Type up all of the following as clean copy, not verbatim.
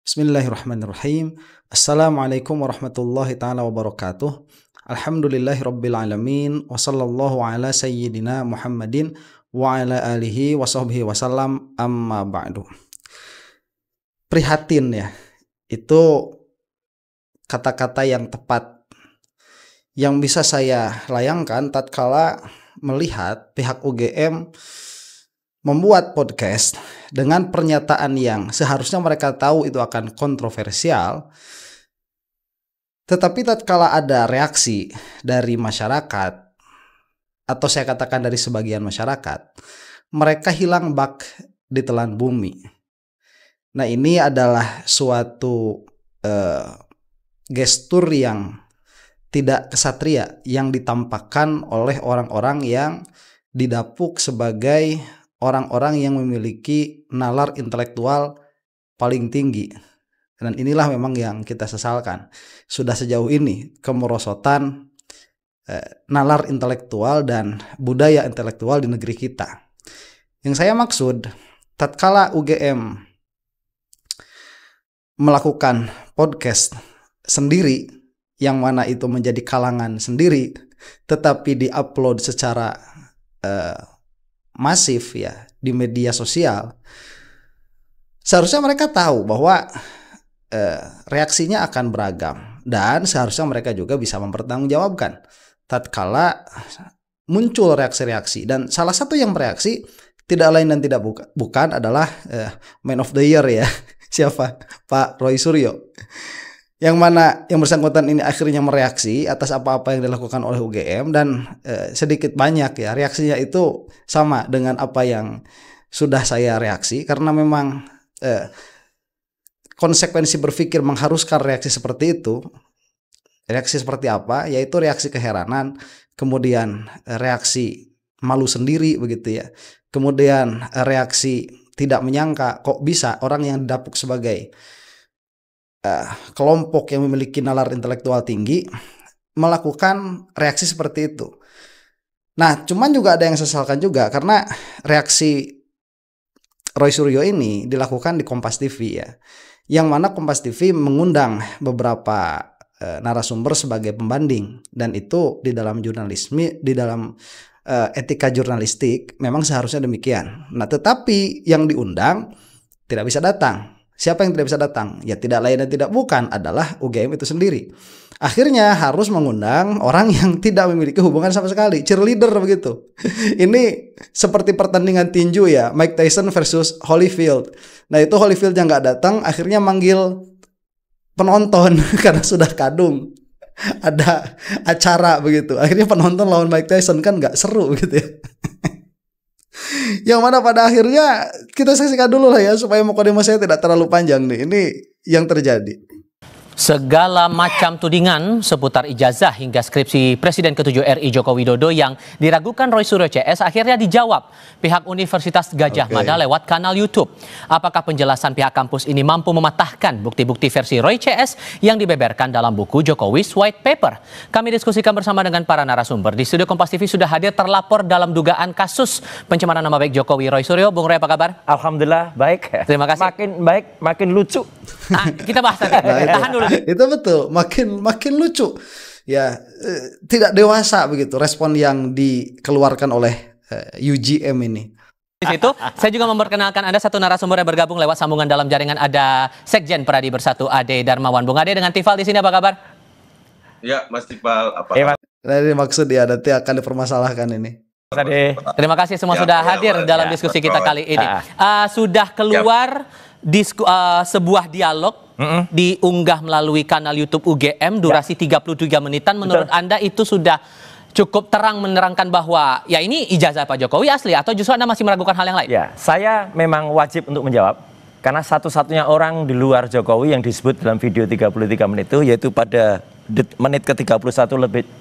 Bismillahirrahmanirrahim. Assalamualaikum warahmatullahi ta'ala wabarakatuh. Alhamdulillahi rabbil alamin. Wa sallallahu ala sayyidina Muhammadin wa ala alihi wa sahbihi wasallam, amma ba'du. Prihatin ya, itu kata-kata yang tepat yang bisa saya layangkan tatkala melihat pihak UGM membuat podcast dengan pernyataan yang seharusnya mereka tahu itu akan kontroversial, tetapi tatkala ada reaksi dari masyarakat, atau saya katakan dari sebagian masyarakat, mereka hilang bak di telan bumi. Nah, ini adalah suatu gestur yang tidak kesatria yang ditampakkan oleh orang-orang yang didapuk sebagai orang-orang yang memiliki nalar intelektual paling tinggi. Dan inilah memang yang kita sesalkan. Sudah sejauh ini kemerosotan nalar intelektual dan budaya intelektual di negeri kita. Yang saya maksud, tatkala UGM melakukan podcast sendiri, yang mana itu menjadi kalangan sendiri, tetapi diupload secara masif ya di media sosial, seharusnya mereka tahu bahwa reaksinya akan beragam, dan seharusnya mereka juga bisa mempertanggungjawabkan tatkala muncul reaksi-reaksi. Dan salah satu yang bereaksi tidak lain dan tidak bukan adalah Man of the Year ya. Siapa? Pak Roy Suryo. Yang mana yang bersangkutan ini akhirnya mereaksi atas apa-apa yang dilakukan oleh UGM, dan sedikit banyak ya reaksinya itu sama dengan apa yang sudah saya reaksi, karena memang konsekuensi berpikir mengharuskan reaksi seperti itu. Reaksi seperti apa? Yaitu reaksi keheranan, kemudian reaksi malu sendiri begitu ya, kemudian reaksi tidak menyangka kok bisa orang yang didapuk sebagai kelompok yang memiliki nalar intelektual tinggi melakukan reaksi seperti itu. Nah, cuman juga ada yang sesalkan juga, karena reaksi Roy Suryo ini dilakukan di Kompas TV ya, yang mana Kompas TV mengundang beberapa narasumber sebagai pembanding, dan itu di dalam jurnalisme, di dalam etika jurnalistik memang seharusnya demikian. Nah, tetapi yang diundang tidak bisa datang. Siapa yang tidak bisa datang? Ya tidak lain dan tidak bukan adalah UGM itu sendiri. Akhirnya harus mengundang orang yang tidak memiliki hubungan sama sekali, cheerleader begitu. Ini seperti pertandingan tinju ya, Mike Tyson versus Holyfield. Nah, itu Holyfield yang nggak datang, akhirnya manggil penonton karena sudah kadung ada acara begitu. Akhirnya penonton lawan Mike Tyson, kan nggak seru gitu ya. Yang mana pada akhirnya kita saksikan dulu lah ya, supaya mukadimah saya tidak terlalu panjang nih. Ini yang terjadi. Segala macam tudingan seputar ijazah hingga skripsi Presiden ke-7 RI Joko Widodo yang diragukan Roy Suryo CS akhirnya dijawab pihak Universitas Gadjah Mada lewat kanal YouTube. Apakah penjelasan pihak kampus ini mampu mematahkan bukti-bukti versi Roy CS yang dibeberkan dalam buku Jokowi's White Paper? Kami diskusikan bersama dengan para narasumber. Di studio Kompas TV sudah hadir terlapor dalam dugaan kasus pencemaran nama baik Jokowi, Roy Suryo. Bung Roy, apa kabar? Alhamdulillah baik. Terima kasih. Makin baik, makin lucu. Kita bahas nanti. Tahan dulu. Itu betul, makin lucu ya, tidak dewasa begitu respon yang dikeluarkan oleh UGM ini. Di situ saya juga memperkenalkan Anda satu narasumber yang bergabung lewat sambungan dalam jaringan, ada Sekjen Pradi Bersatu Ade Darmawan. Bung Ade dengan Tifal di sini, apa kabar? Ya, Mas Tifal, apa kabar? Nah, ini maksud ya nanti akan dipermasalahkan ini. Terima kasih semua sudah hadir dalam diskusi kita kali ini. Sudah keluar sebuah dialog diunggah melalui kanal YouTube UGM, durasi 33 menitan. Menurut Anda itu sudah cukup terang menerangkan bahwa ya ini ijazah Pak Jokowi asli, atau justru Anda masih meragukan hal yang lain? Ya, saya memang wajib untuk menjawab, karena satu-satunya orang di luar Jokowi yang disebut dalam video 33 menit itu, yaitu pada menit ke-31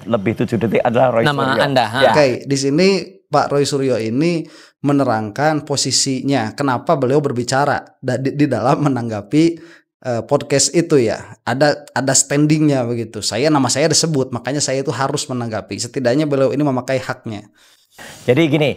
lebih 7 detik adalah Roy Suryo. Nama Anda. Oke, di sini Pak Roy Suryo ini menerangkan posisinya, kenapa beliau berbicara di dalam menanggapi podcast itu ya. Ada standingnya begitu. Nama saya disebut, makanya saya itu harus menanggapi. Setidaknya beliau ini memakai haknya. Jadi gini,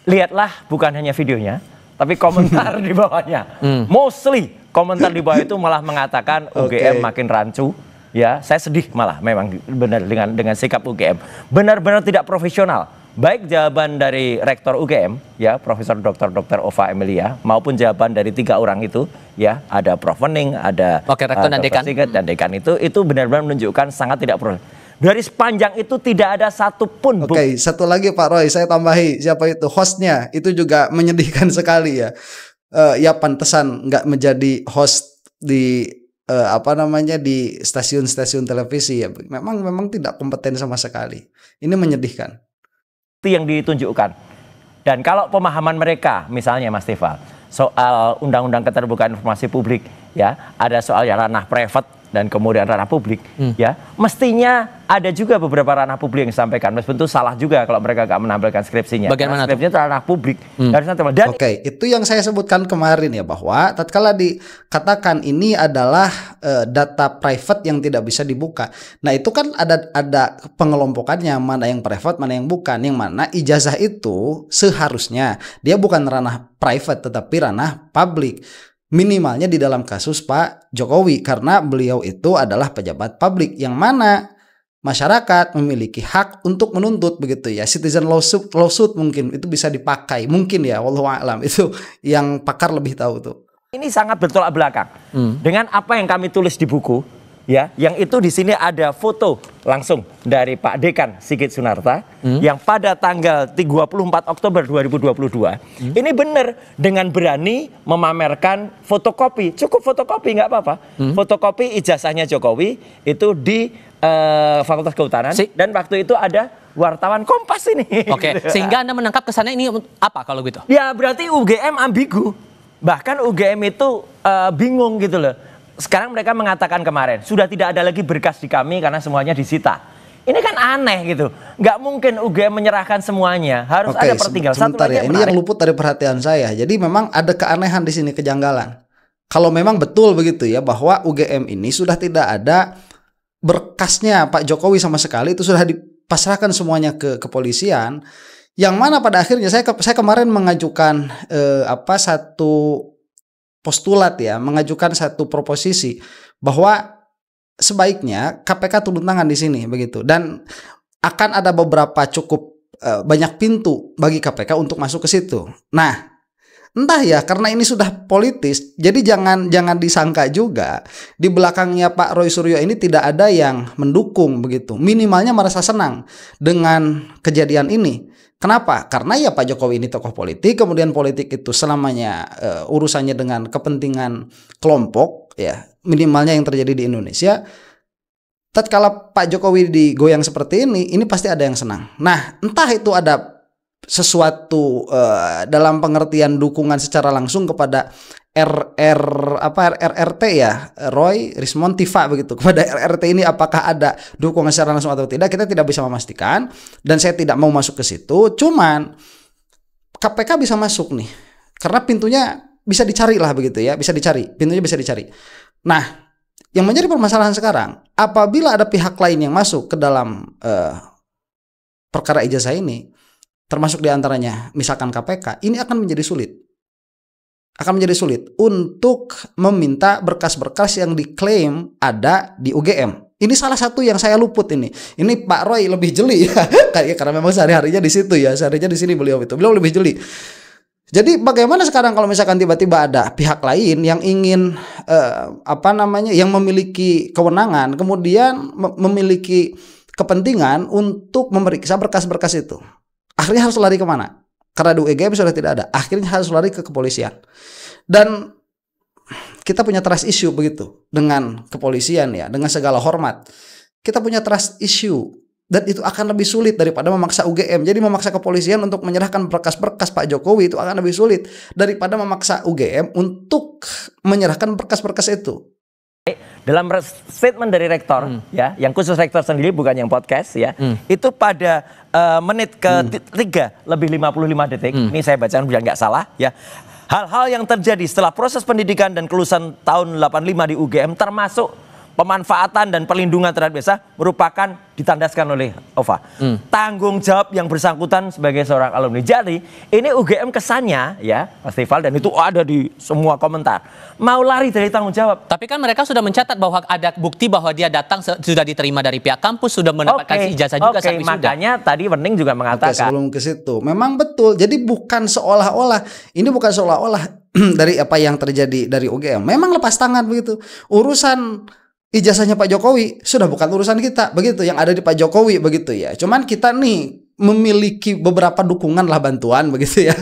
lihatlah bukan hanya videonya, tapi komentar di bawahnya. Mostly komentar di bawah itu malah mengatakan UGM makin rancu. Ya, saya sedih malah memang benar dengan sikap UGM. Benar-benar tidak profesional. Baik jawaban dari Rektor UGM, ya Profesor Dr. Ova Emilia, maupun jawaban dari 3 orang itu, ya ada Prof. Wening, ada Rektor dan Dekan. Dan Dekan itu benar-benar menunjukkan sangat tidak profesional. Dari sepanjang itu tidak ada satupun. Oke, satu lagi Pak Roy, saya tambahi siapa itu hostnya, itu juga menyedihkan sekali ya. Ya pantesan nggak menjadi host di di stasiun-stasiun televisi ya. Memang tidak kompeten sama sekali. Ini menyedihkan. Itu yang ditunjukkan. Dan kalau pemahaman mereka, misalnya Mas Tifal, soal Undang-Undang Keterbukaan Informasi Publik, ya ada soal yang ranah private dan kemudian ranah publik, ya mestinya ada juga beberapa ranah publik yang disampaikan. Meskipun itu salah juga kalau mereka nggak menampilkan skripsinya. Bagaimana skripsinya itu ranah publik. Oke, itu yang saya sebutkan kemarin ya, bahwa tatkala dikatakan ini adalah data private yang tidak bisa dibuka. Nah itu kan ada pengelompokannya, mana yang private, mana yang bukan. Yang mana ijazah itu seharusnya dia bukan ranah private tetapi ranah publik. Minimalnya di dalam kasus Pak Jokowi, karena beliau itu adalah pejabat publik yang mana masyarakat memiliki hak untuk menuntut begitu ya. Citizen lawsuit mungkin itu bisa dipakai, mungkin ya, wallahu a'lam, itu yang pakar lebih tahu tuh. Ini sangat bertolak belakang dengan apa yang kami tulis di buku, ya, yang itu di sini ada foto langsung dari Pak Dekan Sigit Sunarta yang pada tanggal 24 Oktober 2022 ini benar dengan berani memamerkan fotokopi, cukup fotokopi nggak apa-apa, fotokopi ijazahnya Jokowi itu di Fakultas Kehutanan dan waktu itu ada wartawan Kompas ini. Oke, sehingga Anda menangkap kesannya ini apa kalau gitu? Ya berarti UGM ambigu, bahkan UGM itu bingung gitu loh. Sekarang mereka mengatakan kemarin, sudah tidak ada lagi berkas di kami karena semuanya disita. Ini kan aneh gitu. Nggak mungkin UGM menyerahkan semuanya. Harus ada pertinggal. Sebentar ya, ini yang luput dari perhatian saya. Jadi memang ada keanehan di sini, kejanggalan. Kalau memang betul begitu ya, bahwa UGM ini sudah tidak ada berkasnya Pak Jokowi sama sekali, itu sudah dipasrahkan semuanya ke kepolisian. Yang mana pada akhirnya saya kemarin mengajukan satu postulat ya, mengajukan satu proposisi bahwa sebaiknya KPK turun tangan di sini begitu, dan akan ada beberapa cukup banyak pintu bagi KPK untuk masuk ke situ. Nah, entah ya, karena ini sudah politis, jadi jangan disangka juga di belakangnya Pak Roy Suryo ini tidak ada yang mendukung begitu. Minimalnya merasa senang dengan kejadian ini. Kenapa? Karena ya Pak Jokowi ini tokoh politik, kemudian politik itu selamanya urusannya dengan kepentingan kelompok, ya minimalnya yang terjadi di Indonesia. Tatkala Pak Jokowi digoyang seperti ini pasti ada yang senang. Nah, entah itu ada sesuatu dalam pengertian dukungan secara langsung kepada RRT ya, Roy Rismond Tifa begitu, kepada RRT ini apakah ada dukungan secara langsung atau tidak, kita tidak bisa memastikan dan saya tidak mau masuk ke situ. Cuman KPK bisa masuk nih karena pintunya bisa dicari lah begitu ya, bisa dicari, pintunya bisa dicari. Nah, yang menjadi permasalahan sekarang, apabila ada pihak lain yang masuk ke dalam perkara ijazah ini, termasuk diantaranya misalkan KPK, ini akan menjadi sulit. Akan menjadi sulit untuk meminta berkas-berkas yang diklaim ada di UGM. Ini salah satu yang saya luput ini. Ini Pak Roy lebih jeli ya, karena memang sehari-harinya di situ ya, sehari-harinya di sini beliau lebih jeli. Jadi bagaimana sekarang kalau misalkan tiba-tiba ada pihak lain yang ingin yang memiliki kewenangan, kemudian memiliki kepentingan untuk memeriksa berkas-berkas itu. Akhirnya harus lari kemana? Karena di UGM sudah tidak ada. Akhirnya harus lari ke kepolisian. Dan kita punya trust issue begitu dengan kepolisian ya, dengan segala hormat. Kita punya trust issue. Dan itu akan lebih sulit daripada memaksa UGM. Jadi memaksa kepolisian untuk menyerahkan berkas-berkas Pak Jokowi itu akan lebih sulit daripada memaksa UGM untuk menyerahkan berkas-berkas itu. Dalam statement dari rektor ya, yang khusus rektor sendiri bukan yang podcast ya, itu pada menit ke-3 lebih 55 detik, ini saya bacakan biar nggak salah ya. Hal-hal yang terjadi setelah proses pendidikan dan kelulusan tahun 85 di UGM termasuk pemanfaatan dan perlindungan terhadap desa merupakan ditandaskan oleh OVA. Tanggung jawab yang bersangkutan sebagai seorang alumni. Jadi ini UGM kesannya ya festival dan itu ada di semua komentar. Mau lari dari tanggung jawab. Tapi kan mereka sudah mencatat bahwa ada bukti bahwa dia datang sudah diterima dari pihak kampus, sudah mendapatkan ijazah juga saat wisuda. Makanya tadi Wening juga mengatakan. Sebelum ke situ, memang betul. Jadi bukan seolah-olah, ini bukan seolah-olah dari apa yang terjadi dari UGM. Memang lepas tangan begitu. Urusan ijazahnya Pak Jokowi sudah bukan urusan kita, begitu. Yang ada di Pak Jokowi begitu ya. Cuman kita nih memiliki beberapa dukungan lah, bantuan begitu ya.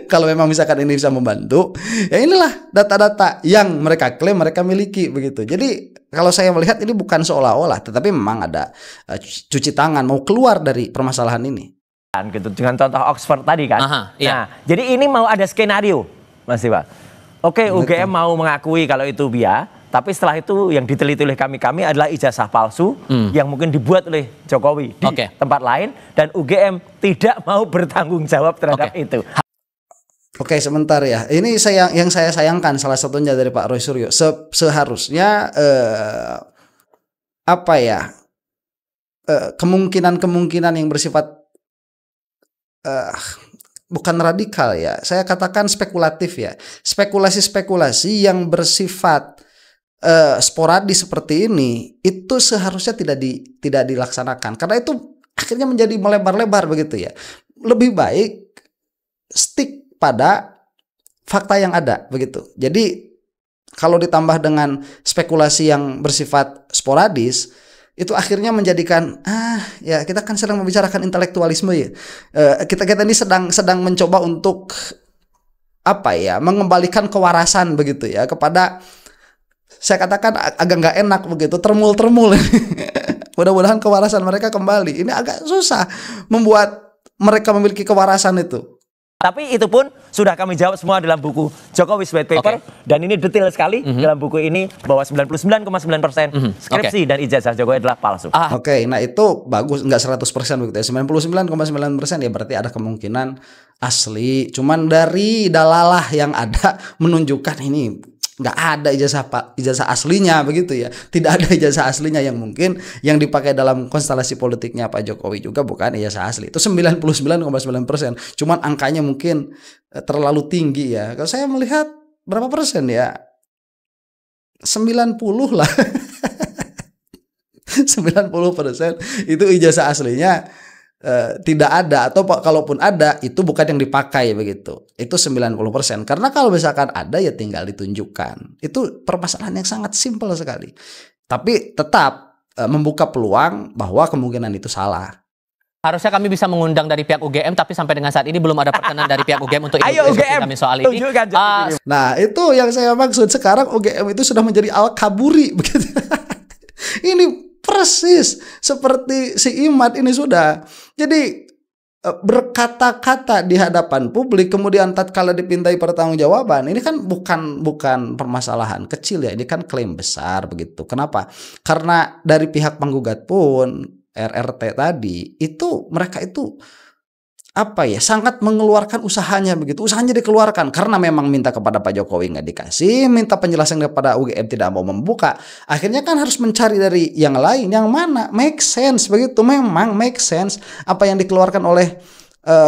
Kalau memang misalkan ini bisa membantu, ya inilah data-data yang mereka klaim mereka miliki begitu. Jadi kalau saya melihat ini bukan seolah-olah, tetapi memang ada cuci tangan mau keluar dari permasalahan ini. Gitu dengan contoh Oxford tadi kan. Iya. Nah, jadi ini mau ada skenario, Mas Iwa. Oke, UGM mau mengakui kalau itu BIA, tapi setelah itu yang diteliti oleh kami adalah ijazah palsu yang mungkin dibuat oleh Jokowi di tempat lain dan UGM tidak mau bertanggung jawab terhadap itu. Oke, sebentar ya. Ini yang saya sayangkan salah satunya dari Pak Roy Suryo. Seharusnya kemungkinan yang bersifat bukan radikal ya. Saya katakan spekulatif ya. Spekulasi-spekulasi yang bersifat sporadis seperti ini itu seharusnya tidak dilaksanakan. Karena itu akhirnya menjadi melebar-lebar begitu ya. Lebih baik stick pada fakta yang ada begitu. Jadi kalau ditambah dengan spekulasi yang bersifat sporadis, itu akhirnya menjadikan ya kita kan sedang membicarakan intelektualisme ya. Kita ini sedang mencoba untuk mengembalikan kewarasan begitu ya kepada, saya katakan agak nggak enak begitu, termul-termul. Mudah-mudahan kewarasan mereka kembali. Ini agak susah membuat mereka memiliki kewarasan itu. Tapi itu pun sudah kami jawab semua dalam buku Jokowi's White Paper. Dan ini detail sekali dalam buku ini bahwa 99,9% skripsi dan ijazah Jokowi adalah palsu. Nah itu bagus, nggak 100% begitu ya. 99,9% ya berarti ada kemungkinan asli. Cuman dari dalalah yang ada menunjukkan ini nggak ada ijazah aslinya begitu ya. Tidak ada ijazah aslinya yang mungkin yang dipakai dalam konstelasi politiknya Pak Jokowi juga bukan ijazah asli. Itu 99,9%. Cuman angkanya mungkin terlalu tinggi ya. Kalau saya melihat berapa persen ya? 90 lah. 90% itu ijazah aslinya tidak ada, atau kalaupun ada itu bukan yang dipakai begitu. Itu 90%. Karena kalau misalkan ada ya tinggal ditunjukkan. Itu permasalahan yang sangat simpel sekali. Tapi tetap membuka peluang bahwa kemungkinan itu salah. Harusnya kami bisa mengundang dari pihak UGM, tapi sampai dengan saat ini belum ada perkenan dari pihak UGM untuk Ayo UGM kami soal ini. Nah itu yang saya maksud. Sekarang UGM itu sudah menjadi al-kaburi begitu. Ini persis seperti si Imad ini sudah. Jadi berkata-kata di hadapan publik, kemudian tatkala dipintai pertanggungjawaban, ini kan bukan permasalahan kecil ya, ini kan klaim besar begitu. Kenapa? Karena dari pihak penggugat pun RRT tadi itu mereka itu sangat mengeluarkan usahanya begitu. Usahanya dikeluarkan karena memang minta kepada Pak Jokowi nggak dikasih, minta penjelasan kepada UGM tidak mau membuka. Akhirnya kan harus mencari dari yang lain, yang mana make sense begitu. Memang make sense apa yang dikeluarkan oleh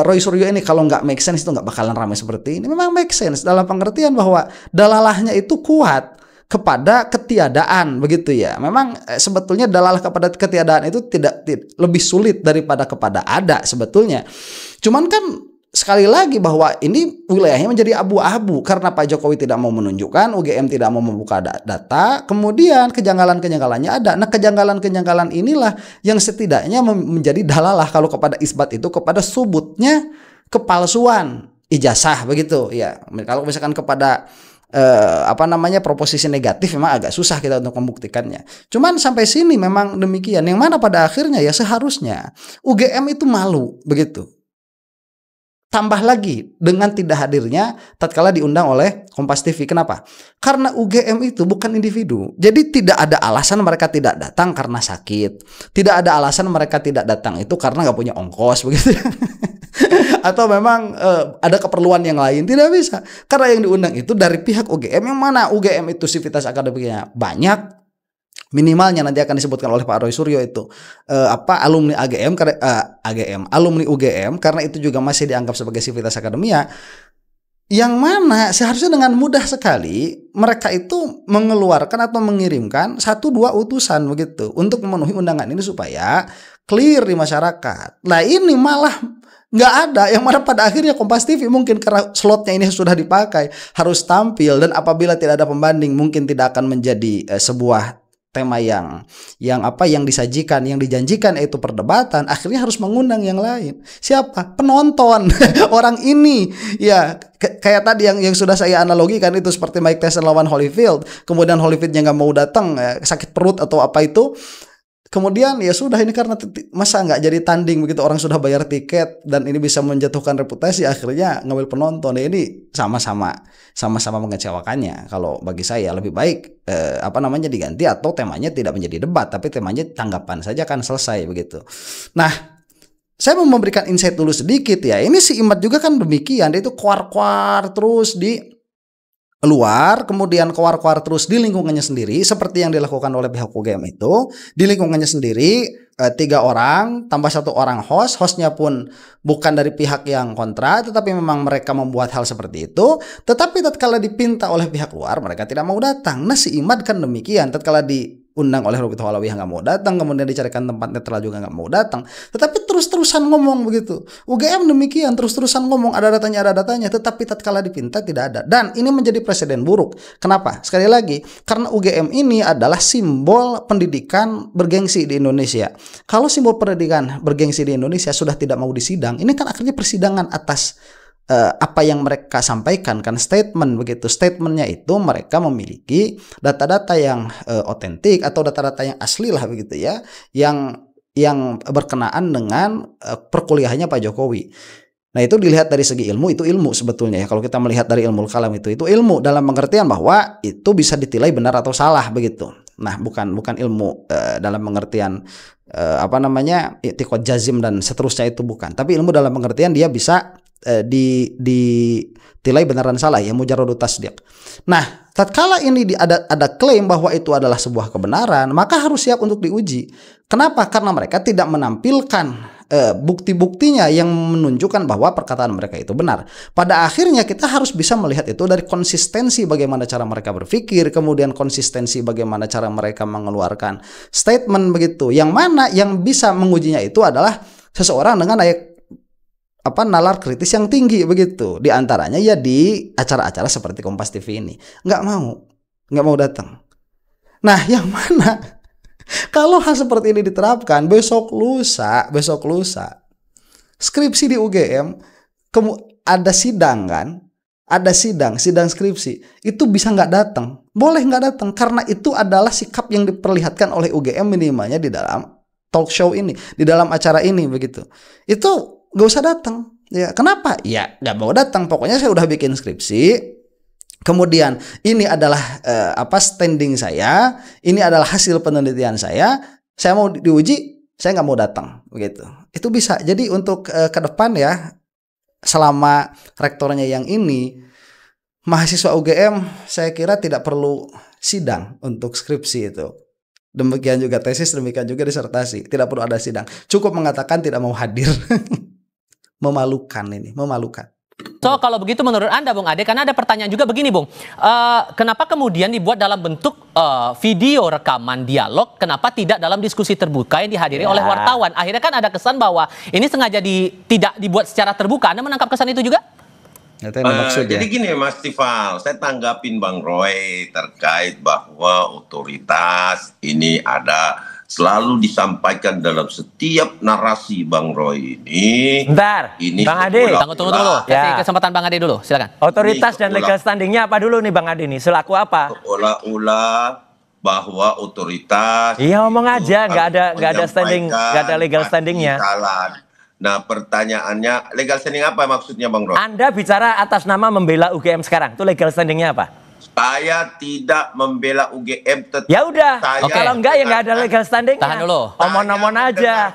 Roy Suryo ini. Kalau nggak make sense itu nggak bakalan ramai seperti ini. Memang make sense dalam pengertian bahwa dalalahnya itu kuat kepada ketiadaan begitu ya. Memang sebetulnya dalalah kepada ketiadaan itu tidak lebih sulit daripada kepada ada sebetulnya. Cuman kan sekali lagi bahwa ini wilayahnya menjadi abu-abu karena Pak Jokowi tidak mau menunjukkan, UGM tidak mau membuka data, kemudian kejanggalan-kejanggalannya ada. Nah, kejanggalan-kejanggalan inilah yang setidaknya menjadi dalalah kalau kepada isbat itu kepada subutnya kepalsuan ijazah begitu ya. Kalau misalkan kepada proposisi negatif memang agak susah kita untuk membuktikannya. Cuman sampai sini memang demikian. Yang mana pada akhirnya ya seharusnya UGM itu malu begitu. Tambah lagi dengan tidak hadirnya tatkala diundang oleh Kompas TV. Kenapa? Karena UGM itu bukan individu. Jadi tidak ada alasan mereka tidak datang karena sakit. Tidak ada alasan mereka tidak datang itu karena nggak punya ongkos begitu. Atau memang ada keperluan yang lain. Tidak bisa. Karena yang diundang itu dari pihak UGM, yang mana UGM itu sivitas akademiknya banyak, minimalnya nanti akan disebutkan oleh Pak Roy Suryo itu alumni alumni UGM, karena itu juga masih dianggap sebagai sivitas akademia, yang mana seharusnya dengan mudah sekali mereka itu mengeluarkan atau mengirimkan 1-2 utusan begitu untuk memenuhi undangan ini supaya clear di masyarakat. Nah ini malah nggak ada, yang mana pada akhirnya Kompas TV mungkin karena slotnya ini sudah dipakai harus tampil, dan apabila tidak ada pembanding mungkin tidak akan menjadi sebuah tema yang disajikan, yang dijanjikan yaitu perdebatan, akhirnya harus mengundang yang lain. Siapa? Penonton. Orang ini ya kayak tadi yang sudah saya analogikan itu seperti Mike Tyson lawan Holyfield. Kemudian Holyfieldnya nggak mau datang, sakit perut atau apa itu. Kemudian ya sudah, ini karena masa nggak jadi tanding begitu, orang sudah bayar tiket dan ini bisa menjatuhkan reputasi, akhirnya ngambil penonton. Ya, ini sama-sama mengecewakannya. Kalau bagi saya lebih baik diganti, atau temanya tidak menjadi debat tapi temanya tanggapan saja, kan selesai begitu. Nah, saya mau memberikan insight dulu sedikit ya. Ini si Imad juga kan demikian, dia itu kuar-kuar terus di luar, kemudian keluar-keluar terus di lingkungannya sendiri, seperti yang dilakukan oleh pihak UGM itu. Di lingkungannya sendiri 3 orang tambah 1 orang hostnya pun bukan dari pihak yang kontra, tetapi memang mereka membuat hal seperti itu. Tetapi tatkala dipinta oleh pihak luar, mereka tidak mau datang. Nah si Imad kan demikian, tatkala diundang oleh Robito Halawiyah nggak mau datang, kemudian dicarikan tempat netral juga nggak mau datang, tetapi terus-terusan ngomong begitu. UGM demikian, terus-terusan ngomong, ada datanya, tetapi tatkala dipinta tidak ada. Dan ini menjadi presiden buruk. Kenapa? Sekali lagi, karena UGM ini adalah simbol pendidikan bergengsi di Indonesia. Kalau simbol pendidikan bergengsi di Indonesia sudah tidak mau disidang, ini kan akhirnya persidangan atas apa yang mereka sampaikan, kan statement begitu. Statementnya itu mereka memiliki data-data yang otentik atau data-data yang asli lah begitu ya, yang berkenaan dengan perkuliahannya Pak Jokowi. Nah itu dilihat dari segi ilmu, itu ilmu sebetulnya ya. Kalau kita melihat dari ilmu kalam itu ilmu dalam pengertian bahwa itu bisa ditilai benar atau salah begitu. Nah bukan ilmu dalam pengertian i'tiqad jazim dan seterusnya, itu bukan. Tapi ilmu dalam pengertian dia bisa ditilai benar dan salah ya, mujarradu tasdiq. Nah, tatkala ini ada klaim bahwa itu adalah sebuah kebenaran, maka harus siap untuk diuji. Kenapa? Karena mereka tidak menampilkan bukti-buktinya yang menunjukkan bahwa perkataan mereka itu benar. Pada akhirnya kita harus bisa melihat itu dari konsistensi bagaimana cara mereka berpikir, kemudian konsistensi bagaimana cara mereka mengeluarkan statement begitu. Yang mana yang bisa mengujinya itu adalah seseorang dengan nalar kritis yang tinggi begitu. Di antaranya ya di acara-acara seperti Kompas TV ini. Nggak mau datang. Nah, yang mana kalau hal seperti ini diterapkan besok lusa skripsi di UGM ada sidang kan? Ada sidang skripsi, itu bisa nggak datang, boleh nggak datang, karena itu adalah sikap yang diperlihatkan oleh UGM minimalnya di dalam talk show ini, di dalam acara ini begitu. Itu gak usah datang. Ya, kenapa? Ya gak mau datang. Pokoknya saya udah bikin skripsi. Kemudian ini adalah standing saya. Ini adalah hasil penelitian saya. Saya mau diuji, saya gak mau datang. Begitu. Itu bisa. Jadi untuk ke depan ya, selama rektornya yang ini, mahasiswa UGM saya kira tidak perlu sidang untuk skripsi itu. Demikian juga tesis, demikian juga disertasi. Tidak perlu ada sidang. Cukup mengatakan tidak mau hadir. Memalukan ini, memalukan. So kalau begitu menurut Anda Bung Ade, karena ada pertanyaan juga begini Bung, kenapa kemudian dibuat dalam bentuk video rekaman dialog, kenapa tidak dalam diskusi terbuka yang dihadiri oleh wartawan? Akhirnya kan ada kesan bahwa ini sengaja tidak dibuat secara terbuka. Anda menangkap kesan itu juga? Jadi gini Mas Tifal, saya tanggapin Bang Roy terkait bahwa otoritas ini selalu disampaikan dalam setiap narasi Bang Roy ini. Bentar, ini Bang Ade. Tunggu dulu. Kasih kesempatan Bang Ade dulu, silakan. Otoritas dan legal standingnya apa dulu nih Bang Ade nih? Selaku apa? Seolah-olah bahwa otoritas. Iya ngomong aja, nggak ada standing, nggak ada legal standingnya. Nah pertanyaannya, legal standing apa maksudnya Bang Roy? Anda bicara atas nama membela UGM sekarang, itu legal standingnya apa? Saya tidak membela UGM. Ya udah, kalau enggak ya nggak ada legal standing. Tahan dulu. Omong-omong aja,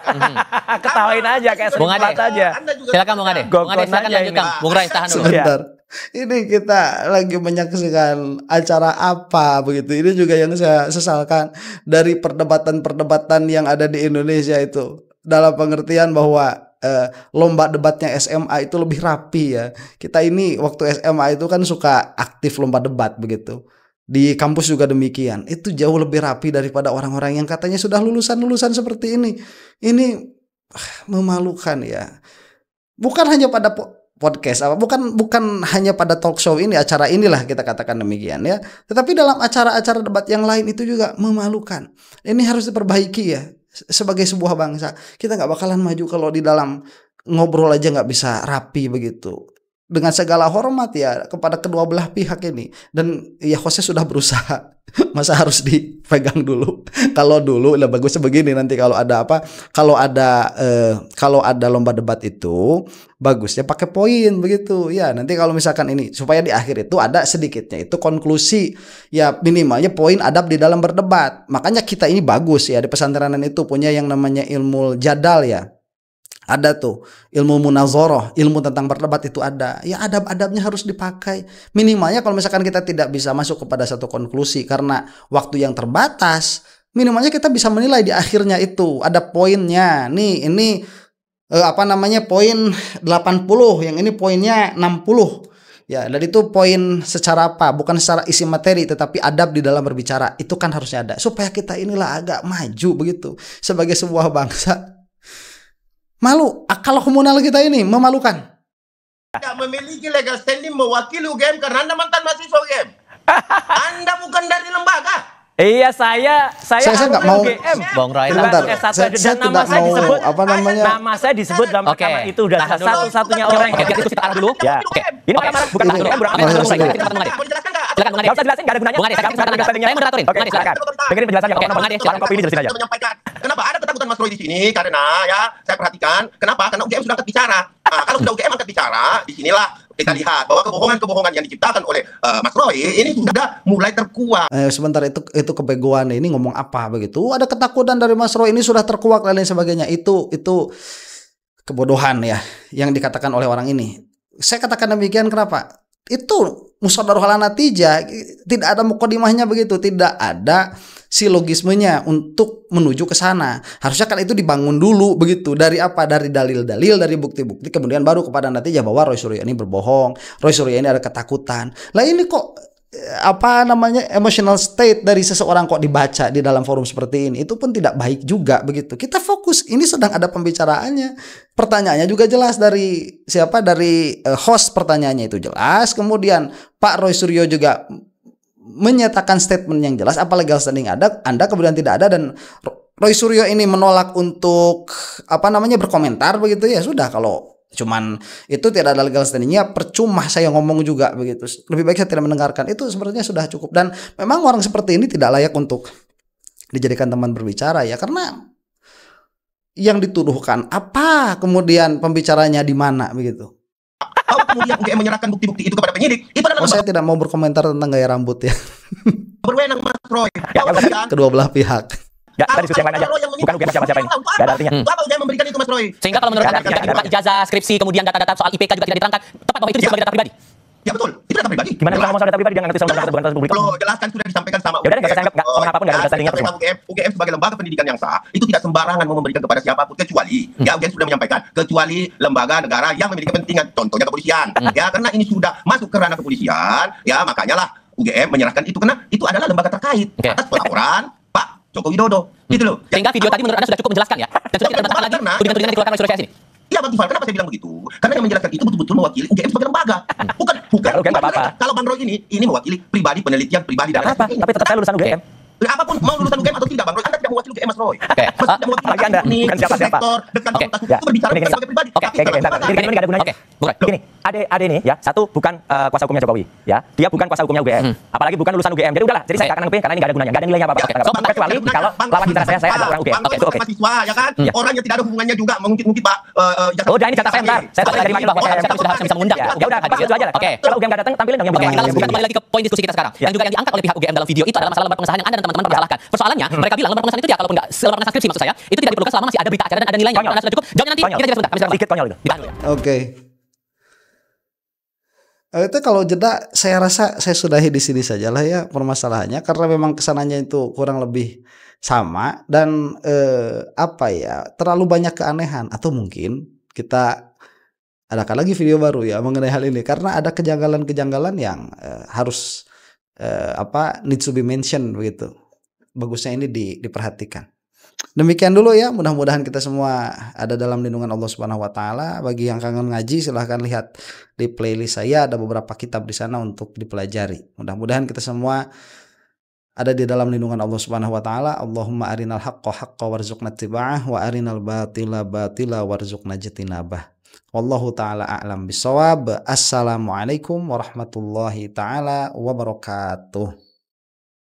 ketawain aja kayak Bung Ade aja. Silakan Bung Ade. Bung Ade silakan lanjutkan. Bung Rai tahan dulu. Sebentar. Ini kita lagi menyaksikan acara apa begitu. Ini juga yang saya sesalkan dari perdebatan-perdebatan yang ada di Indonesia itu. Dalam pengertian bahwa lomba debatnya SMA itu lebih rapi ya. Kita ini waktu SMA itu kan suka aktif lomba debat begitu. Di kampus juga demikian. Itu jauh lebih rapi daripada orang-orang yang katanya sudah lulusan-lulusan seperti ini. Ini memalukan ya. Bukan hanya pada podcast bukan hanya pada talk show ini, acara inilah kita katakan demikian ya, tetapi dalam acara-acara debat yang lain itu juga memalukan. Ini harus diperbaiki ya. Sebagai sebuah bangsa kita nggak bakalan maju kalau di dalam ngobrol aja nggak bisa rapi begitu. Dengan segala hormat ya kepada kedua belah pihak ini, dan ya hostnya sudah berusaha, masa harus dipegang dulu. Kalau dulu lah bagusnya begini, nanti kalau ada apa, kalau ada lomba debat itu bagusnya pakai poin begitu ya. Nanti kalau misalkan ini supaya di akhir itu ada sedikitnya itu konklusi ya, minimalnya poin adab di dalam berdebat. Makanya kita ini bagus ya di pesantrenan itu punya yang namanya ilmu jadal ya. Ada tuh ilmu munazoroh, ilmu tentang berdebat itu ada. Ya adab-adabnya harus dipakai. Minimalnya kalau misalkan kita tidak bisa masuk kepada satu konklusi karena waktu yang terbatas, minimalnya kita bisa menilai di akhirnya itu ada poinnya. Nih ini poin 80, yang ini poinnya 60. Ya, dan itu poin secara apa? Bukan secara isi materi tetapi adab di dalam berbicara. Itu kan harusnya ada supaya kita inilah agak maju begitu sebagai sebuah bangsa. Malu, kalau komunal kita ini memalukan. Tidak memiliki legal standing mewakili UGM karena Anda mantan mahasiswa UGM. Anda bukan dari lembaga. Iya, saya nggak mau UGM. Bang Rai, saya tidak mau disebut, apa namanya? Nama saya disebut dalam rekaman itu dan satu-satunya orang yang diskusi kita dulu. Ya, oke. Ini bukan silakan Bang Ade. Enggak usah jelasin, enggak ada gunanya. Bang Ade, saya moderatorin. Oke, silakan. Dengerin penjelasannya. Bang Ade, silakan kopi ini jelasin aja. Menyampaikan. Kenapa ada ketakutan Mas Roy di sini? Karena ya saya perhatikan. Kenapa? Karena UGM sudah angkat bicara. Nah, kalau sudah UGM angkat bicara, di sinilah kita lihat bahwa kebohongan-kebohongan yang diciptakan oleh Mas Roy ini sudah mulai terkuak. Sebentar, itu kebegoan ini ngomong apa begitu? Ada ketakutan dari Mas Roy ini sudah terkuak dan lain sebagainya. Itu kebodohan ya yang dikatakan oleh orang ini. Saya katakan demikian kenapa? Itu musyawarah ala natijah, tidak ada mukadimahnya begitu, tidak ada silogismenya untuk menuju ke sana. Harusnya kan itu dibangun dulu begitu. Dari apa? Dari dalil-dalil, dari bukti-bukti, kemudian baru kepada natijah bahwa Roy Suryo ini berbohong, Roy Suryo ini ada ketakutan. Lah ini kok emotional state dari seseorang kok dibaca di dalam forum seperti ini, itu pun tidak baik juga begitu. Kita fokus, ini sedang ada pembicaraannya. Pertanyaannya juga jelas dari siapa, dari host pertanyaannya itu jelas. Kemudian Pak Roy Suryo juga menyatakan statement yang jelas apa legal standing Anda kemudian tidak ada, dan Roy Suryo ini menolak untuk berkomentar begitu ya. Sudah, kalau cuman itu tidak ada legal standingnya, percuma saya ngomong juga begitu. Lebih baik saya tidak mendengarkan. Itu sebenarnya sudah cukup. Dan memang orang seperti ini tidak layak untuk dijadikan teman berbicara ya, karena yang dituduhkan apa, kemudian pembicaranya di mana begitu. Kalau kemudian UGM menyerahkan bukti-bukti itu kepada penyidik, itu adalah saya tidak mau berkomentar tentang gaya rambut ya. berwenang Mas Roy. Kedua belah pihak. Ya, kita diskusi yang lain aja. Bukan UGM siapa-siapa ini. Gak ada artinya. Apa UGM memberikan itu Mas Roy? Sehingga kalau menurut Anda berupa ijazah, skripsi, kemudian data-data soal IPK juga tidak diterangkan, tepat bahwa itu disebut sebagai data pribadi? Ya betul, itu data pribadi. Gimana kita ngomong soal data pribadi, dia nggak ngerti soal data bukan data publik. Kalau jelaskan sudah disampaikan sama UGM. Ya udah, nggak usah ngomong apapun, nggak ada standingnya semua. UGM sebagai lembaga pendidikan yang sah itu tidak sembarangan mau memberikan kepada siapapun, kecuali ya UGM sudah menyampaikan, kecuali lembaga negara yang memiliki kepentingan, contohnya kepolisian. Ya, karena ini sudah masuk ke ranah kepolisian, ya makanya lah UGM menyerahkan itu, karena itu adalah lembaga terkait atas pelaporan Pak Joko Widodo. Gitu loh. Sehingga video tadi menurut Anda sudah cukup menjelaskan ya? Dan sudah tidak terbantahkan lagi tudingan-tudingan yang dikeluarkan oleh Suryo CS ini? Iya Bang Tifal, kenapa saya bilang begitu? Karena yang menjelaskan itu betul-betul mewakili UGM sebagai lembaga. Bukan. UGM apa-apa. Kalau Bang Roy ini mewakili pribadi, penelitian pribadi dan apa? Tapi tetap saya lulusan UGM. Apapun mau lulusan UGM atau tidak Bang Roy, Anda tidak mewakili UGM Mas Roy. Apalagi Anda bukan siapa-siapa. Dekat fakultas itu berbicara sebagai pribadi. Oke, ini enggak ada gunanya. Gini, Ade ini ya, satu bukan kuasa hukumnya Jokowi, ya. Dia bukan kuasa hukumnya UGM. Apalagi bukan lulusan UGM. Jadi udahlah, jadi saya akan nguping karena ini enggak ada gunanya, enggak ada nilainya apa-apa. Kecuali kalau lawan bicara saya adalah orang UGM. Oke, itu oke. Mahasiswa ya kan? Orang yang tidak ada hubungannya juga mungkin Pak. Oh, ini jatah saya bentar. Saya tahu dari mana bahwa saya sudah harusnya bisa mengundang. Ya udah, itu aja lah. Oke. Kalau UGM enggak datang, tampilin dong yang Oke, bukan. kita kembali lagi ke poin diskusi kita sekarang. Yang juga yang diangkat oleh pihak UGM dalam video itu adalah masalah lembar pengesahan yang Anda dan teman-teman permasalahkan. Persoalannya, mereka bilang lembar pengesahan itu ya kalaupun enggak lembar pengesahan skripsi maksud saya, itu tidak diperlukan selama masih ada berita acara dan ada nilainya. Karena sudah cukup. Jawabnya nanti kita jelas sebentar. Sedikit konyol itu. Oke. Itu kalau jeda saya rasa saya sudahi di sini saja lah ya permasalahannya, karena memang kesananya itu kurang lebih sama dan apa ya, terlalu banyak keanehan, atau mungkin kita adakan lagi video baru ya mengenai hal ini karena ada kejanggalan-kejanggalan yang harus apa, needs to be mentioned begitu. Bagusnya ini diperhatikan. Demikian dulu ya, mudah-mudahan kita semua ada dalam lindungan Allah Subhanahu wa taala. Bagi yang kangen ngaji silahkan lihat di playlist saya, ada beberapa kitab di sana untuk dipelajari. Mudah-mudahan kita semua ada di dalam lindungan Allah Subhanahu wa taala. Allahumma arinal haqqo haqqo warzuqna ittiba'ah wa arinal batila batila warzuqna ijtinabah. Wallahu taala a'lam bisawab. Assalamualaikum warahmatullahi taala wabarakatuh.